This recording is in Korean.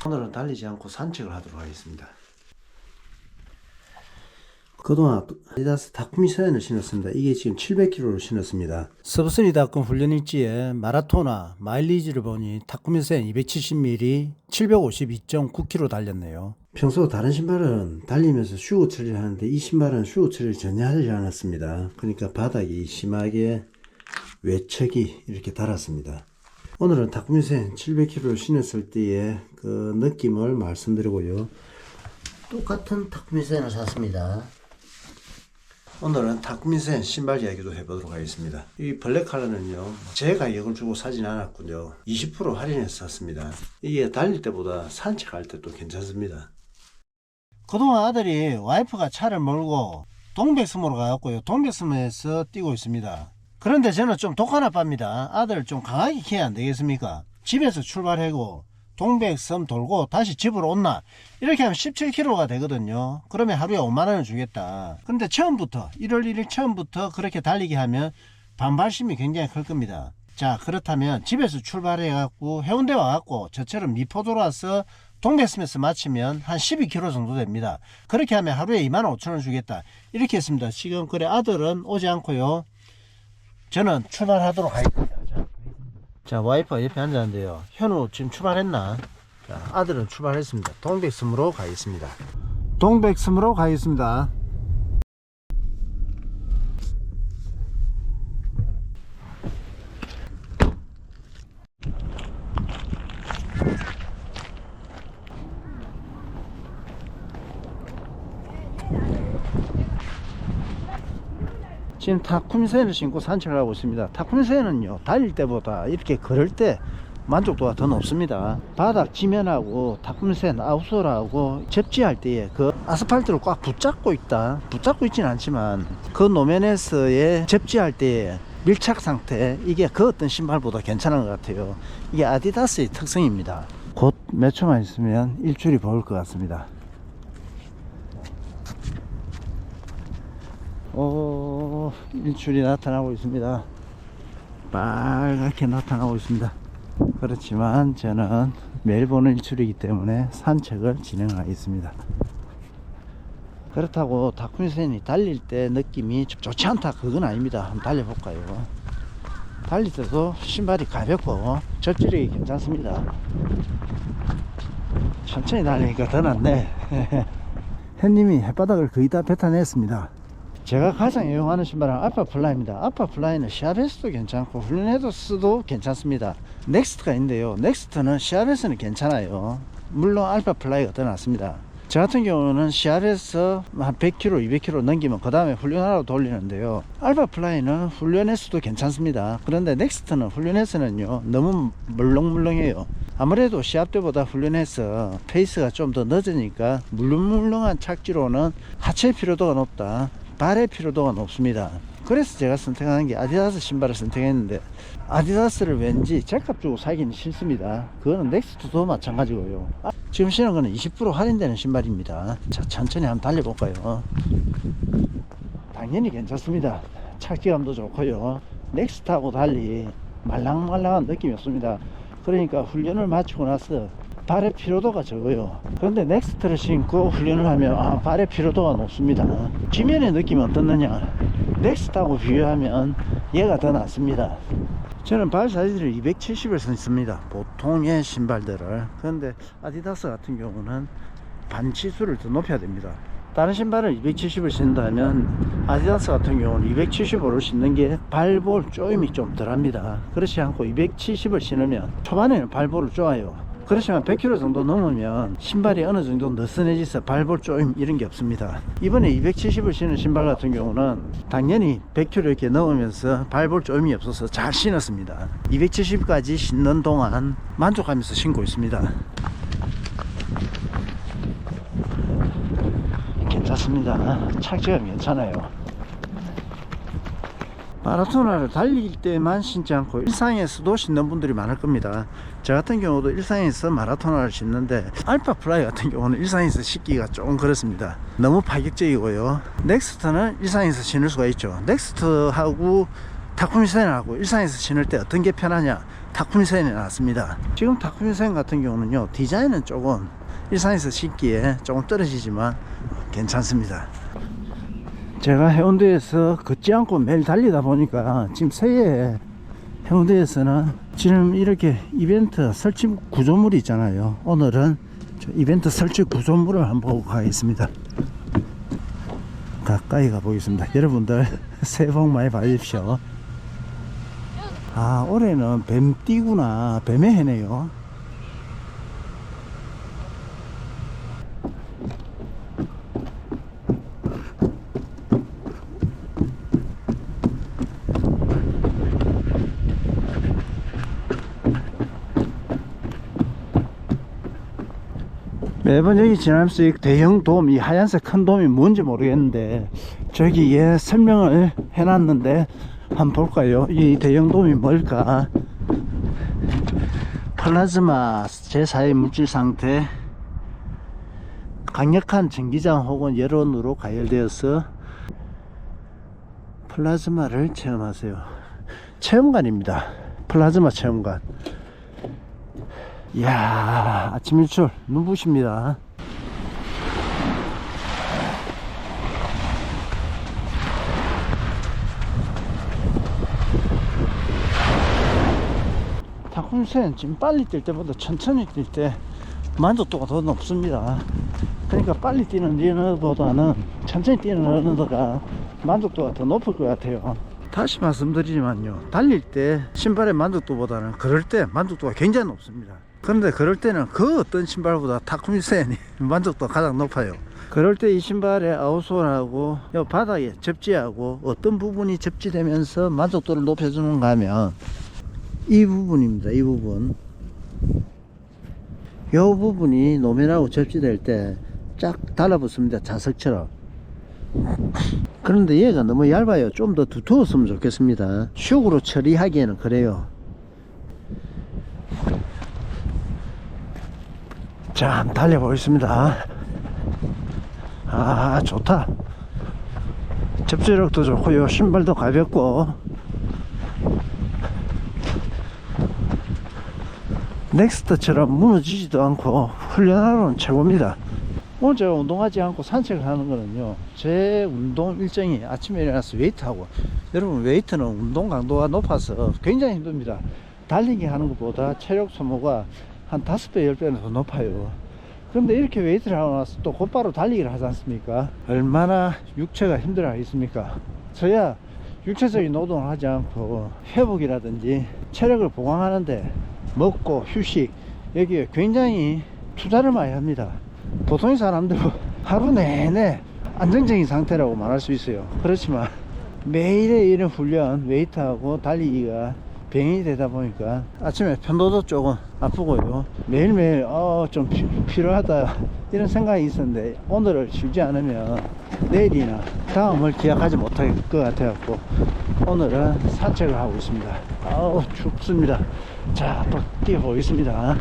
오늘은 달리지 않고 산책을 하도록 하겠습니다. 그동안 아디다스 다쿠미 세안을 신었습니다. 이게 지금 700km를 신었습니다. 서브스리닷컴 훈련일지에 마라토나 마일리지를 보니 다쿠미 세안 270mm 752.9km 달렸네요. 평소 다른 신발은 달리면서 슈 처리를 하는데 이 신발은 슈 처리를 전혀 하지 않았습니다. 그러니까 바닥이 심하게 외척이 이렇게 달았습니다. 오늘은 다쿠미 세안 700km를 신었을 때의 그 느낌을 말씀드리고요. 똑같은 다쿠미 세안을 샀습니다. 오늘은 다쿠미 세안 신발 이야기도 해보도록 하겠습니다. 이 블랙 컬러는요, 제 가격을 주고 사진 않았군요. 20% 할인해서 샀습니다. 이게 달릴 때보다 산책할 때도 괜찮습니다. 그동안 아들이 와이프가 차를 몰고 동백섬으로 가갖고요, 동백섬에서 뛰고 있습니다. 그런데 저는 좀 독한 아빠입니다. 아들을 좀 강하게 키워야 안 되겠습니까? 집에서 출발하고 동백섬 돌고 다시 집으로 온나 이렇게 하면 17km가 되거든요. 그러면 하루에 5만원을 주겠다. 근데 처음부터 1월 1일 처음부터 그렇게 달리게 하면 반발심이 굉장히 클 겁니다. 자, 그렇다면 집에서 출발해 갖고 해운대 와 갖고 저처럼 미포도로 와서 동백섬에서 마치면 한 12km 정도 됩니다. 그렇게 하면 하루에 25,000원 주겠다 이렇게 했습니다. 지금 그래 아들은 오지 않고요, 저는 출발하도록 하겠습니다. 자, 와이프가 옆에 앉았는데요. 현우 지금 출발했나? 자, 아들은 출발했습니다. 동백섬으로 가겠습니다. 동백섬으로 가겠습니다. 지금 다쿠미 세안을 신고 산책을 하고 있습니다. 다쿠미 세안은요, 달릴 때보다 이렇게 걸을 때 만족도가 더 높습니다. 바닥 지면하고 다쿠미 세안 아웃솔하고 접지할 때에 그 아스팔트를 꽉 붙잡고 있지는 않지만 그 노면에서의 접지할 때에 밀착 상태, 이게 그 어떤 신발보다 괜찮은 것 같아요. 이게 아디다스의 특성입니다. 곧 몇 초만 있으면 일출이 보일 것 같습니다. 일출이 나타나고 있습니다. 빨갛게 나타나고 있습니다. 그렇지만 저는 매일 보는 일출이기 때문에 산책을 진행하겠습니다. 그렇다고 다쿠미 세안이 달릴 때 느낌이 좋지 않다 그건 아닙니다. 한번 달려볼까요? 달릴 때도 신발이 가볍고 접지력이 괜찮습니다. 천천히 달리니까 더 낫네. 햇님이 햇바닥을 거의 다 뱉어냈습니다. 제가 가장 애용하는 신발은 알파플라이입니다. 알파플라이는 시합에서도 괜찮고 훈련에서도 괜찮습니다. 넥스트가 있는데요, 넥스트는 시합에서는 괜찮아요. 물론 알파플라이가 더 낫습니다. 저 같은 경우는 시합에서 한 100km 200km 넘기면 그 다음에 훈련하러 돌리는데요, 알파플라이는 훈련에서도 괜찮습니다. 그런데 넥스트는 훈련에서는요 너무 물렁물렁해요. 아무래도 시합 때보다 훈련해서 페이스가 좀 더 늦으니까 물렁물렁한 착지로는 하체 피로도가 높다, 발의 피로도가 높습니다. 그래서 제가 선택하는 게 아디다스 신발을 선택했는데, 아디다스를 왠지 제값 주고 사기는 싫습니다. 그거는 넥스트도 마찬가지고요. 지금 신은 거는 20% 할인되는 신발입니다. 자, 천천히 한번 달려볼까요? 당연히 괜찮습니다. 착지감도 좋고요, 넥스트하고 달리 말랑말랑한 느낌이 없습니다. 그러니까 훈련을 마치고 나서 발의 피로도가 적어요. 그런데 넥스트를 신고 훈련을 하면 발의 피로도가 높습니다. 지면의 느낌이 어떻느냐, 넥스트하고 비교하면 얘가 더 낫습니다. 저는 발 사이즈를 270을 신습니다, 보통의 신발들을. 그런데 아디다스 같은 경우는 반치수를 더 높여야 됩니다. 다른 신발을 270을 신다면 아디다스 같은 경우는 275를 신는 게 발볼 조임이 좀 덜합니다. 그렇지 않고 270을 신으면 초반에는 발볼을 쪼아요. 그렇지만 100km 정도 넘으면 신발이 어느 정도 느슨해져서 발볼 조임 이런 게 없습니다. 이번에 270을 신은 신발 같은 경우는 당연히 100km 이렇게 넘으면서 발볼 조임이 없어서 잘 신었습니다. 270까지 신는 동안 만족하면서 신고 있습니다. 괜찮습니다. 착지감이 괜찮아요. 마라토너를 달릴 때만 신지 않고 일상에서도 신는 분들이 많을 겁니다. 저 같은 경우도 일상에서 마라토너를 신는데, 알파플라이 같은 경우는 일상에서 신기가 조금 그렇습니다. 너무 파격적이고요. 넥스트는 일상에서 신을 수가 있죠. 넥스트하고 다쿠미 세안하고 일상에서 신을 때 어떤 게 편하냐, 타쿠미센이 나왔습니다. 지금 타쿠미센 같은 경우는요, 디자인은 조금 일산에서 신기에 조금 떨어지지만 괜찮습니다. 제가 해운대에서 걷지 않고 매일 달리다 보니까 지금 새해에 해운대에서는 지금 이렇게 이벤트 설치 구조물이 있잖아요. 오늘은 이벤트 설치 구조물을 한번 보고 가겠습니다. 가까이 가보겠습니다. 여러분들 새해 복 많이 받으십시오. 아, 올해는 뱀띠구나. 뱀의 해네요. 매번 여기 지나면서 이 대형 돔, 이 하얀색 큰 돔이 뭔지 모르겠는데 저기에 설명을 해놨는데 한번 볼까요? 이 대형 돔이 뭘까? 플라즈마 제4의 물질 상태, 강력한 전기장 혹은 열원으로 가열되어서 플라즈마를 체험하세요. 체험관입니다. 플라즈마 체험관. 이야, 아침 일출 눈부십니다. 타쿠미센 지금 빨리 뛸 때보다 천천히 뛸 때 만족도가 더 높습니다. 그러니까 빨리 뛰는 러너보다는 천천히 뛰는 러너가 만족도가 더 높을 것 같아요. 다시 말씀드리지만요, 달릴 때 신발의 만족도보다는 걸을 때 만족도가 굉장히 높습니다. 그런데 그럴 때는 그 어떤 신발보다 타쿠미센이 만족도가 가장 높아요. 그럴 때 이 신발의 아웃솔하고 바닥에 접지하고 어떤 부분이 접지되면서 만족도를 높여주는가 하면 이 부분입니다. 이 부분, 이 부분이 노면하고 접지될 때 쫙 달라붙습니다. 자석처럼. 그런데 얘가 너무 얇아요. 좀 더 두터웠으면 좋겠습니다. 슉으로 처리하기에는 그래요. 자, 한번 달려보겠습니다. 아, 좋다. 접지력도 좋고요, 신발도 가볍고. 넥스트처럼 무너지지도 않고 훈련하러는 최고입니다. 오늘 제가 운동하지 않고 산책을 하는 거는요, 제 운동 일정이 아침에 일어나서 웨이트하고, 여러분 웨이트는 운동 강도가 높아서 굉장히 힘듭니다. 달리기 하는 것보다 체력 소모가 한 5배 10배는 더 높아요. 그런데 이렇게 웨이트를 하고 나서 또 곧바로 달리기를 하지 않습니까? 얼마나 육체가 힘들어 하겠습니까? 저야 육체적인 노동을 하지 않고 회복이라든지 체력을 보강하는데 먹고 휴식, 여기에 굉장히 투자를 많이 합니다. 보통의 사람들은 하루 내내 안정적인 상태라고 말할 수 있어요. 그렇지만 매일의 이런 훈련, 웨이트하고 달리기가 병행이 되다 보니까 아침에 편도도 조금 아프고요, 매일매일 좀 필요하다 이런 생각이 있었는데, 오늘을 쉬지 않으면 내일이나 다음을 기약하지 못할 것 같아 갖고 오늘은 산책을 하고 있습니다. 춥습니다. 자, 또 뛰어보겠습니다.